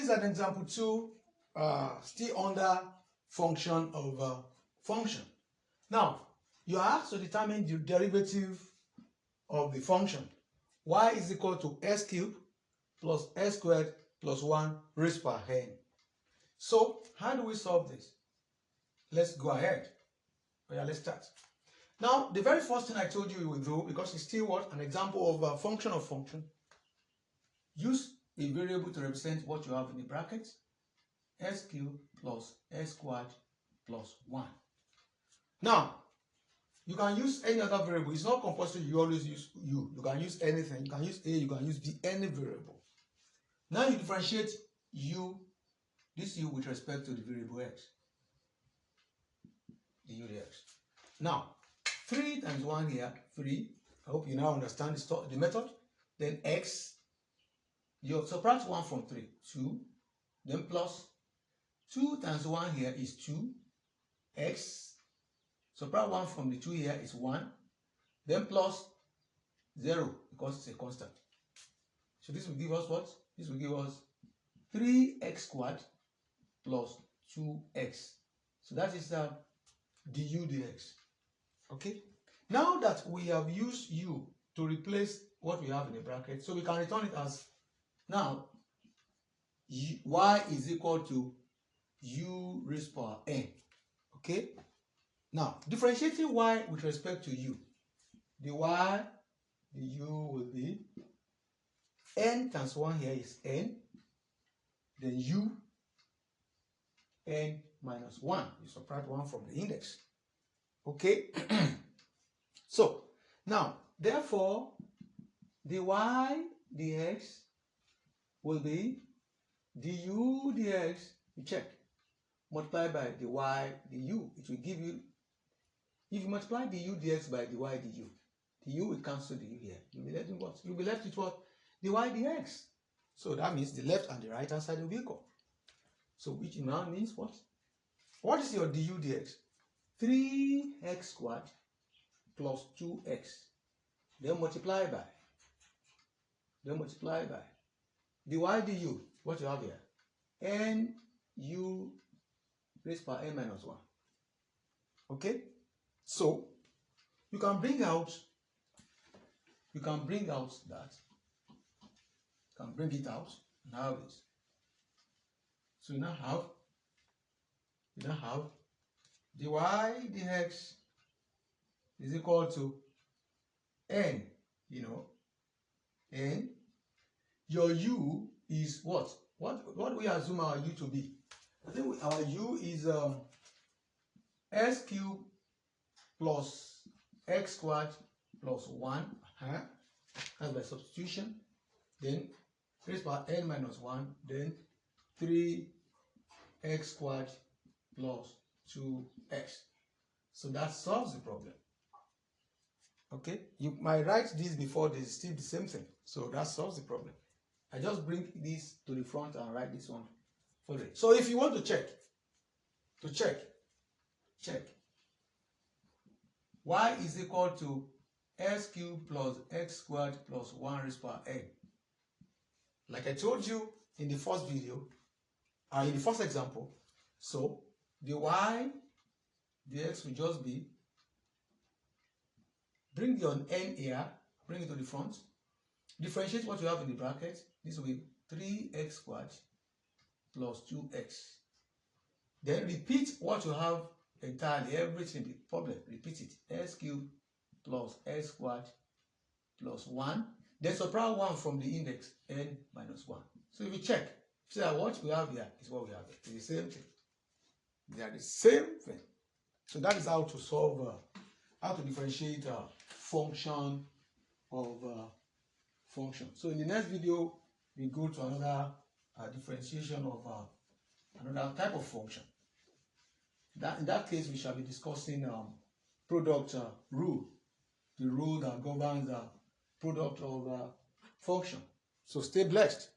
is an example 2, still under function of function. Now, you are asked to determine the derivative of the function y is equal to s cubed plus s squared plus 1 raised per n. So, how do we solve this? Let's go ahead. Yeah, let's start. Now, the very first thing I told you we will do, because it's still what? An example of a function of function. Use a variable to represent what you have in the bracket. S cubed plus s squared plus 1. Now, you can use any other variable. It's not compulsory you always use u. You can use anything. You can use a, you can use b, any variable. Now you differentiate u, this u with respect to the variable x. The u dx. Now, 3 times 1 here, 3. I hope you now understand the method. Then x, you subtract 1 from 3, 2. Then plus 2 times 1 here is 2. X, subtract 1 from the 2 here is 1. Then plus 0 because it's a constant. So this will give us what? This will give us 3x squared plus 2x. So that is du dx. Okay. Now that we have used u to replace what we have in the bracket, so we can return it as now y is equal to u raised per n. Okay. Now differentiating y with respect to u, the u will be n times 1 here is n, then u n minus 1. You subtract 1 from the index. Okay. So now therefore the y dx will be du dx, you check, multiply by the y du. It will give you, if you multiply the u dx by the y du, the u will cancel the u here. You'll be left with what? You'll be left with what? The y dx. So that means the left and the right hand side will be equal. So which now means what? What is your du dx? 3x squared plus 2x. Then multiply by the y du, what you have here? N u raised by n minus 1. Okay? So you can bring out that. You can bring it out and have it. So you now have the y dx is equal to n, n. Your u is what? What do we assume our u to be? I think our u is s cubed plus x squared plus 1. That's by substitution. Then raised by n minus 1. Then 3x squared plus 2x. So that solves the problem. Okay, you might write this before this is still the same thing. So that solves the problem. I just bring this to the front and write this one for it. So if you want to check y is equal to s cubed plus x squared plus 1 raised per n. Like I told you in the first video, in the first example, so the y dx will just be, bring your n here, bring it to the front, differentiate what you have in the bracket. This will be 3x squared plus 2x. Then repeat what you have entirely, everything, the problem, repeat it. S cubed plus s squared plus 1. Then subtract 1 from the index, n minus 1. So if you check, see that what we have here is what we have here. It's the same thing. They are the same thing. So that is how to solve, how to differentiate function of function. So in the next video, we go to another differentiation of another type of function. In that case, we shall be discussing product rule, the rule that governs product of function. So stay blessed.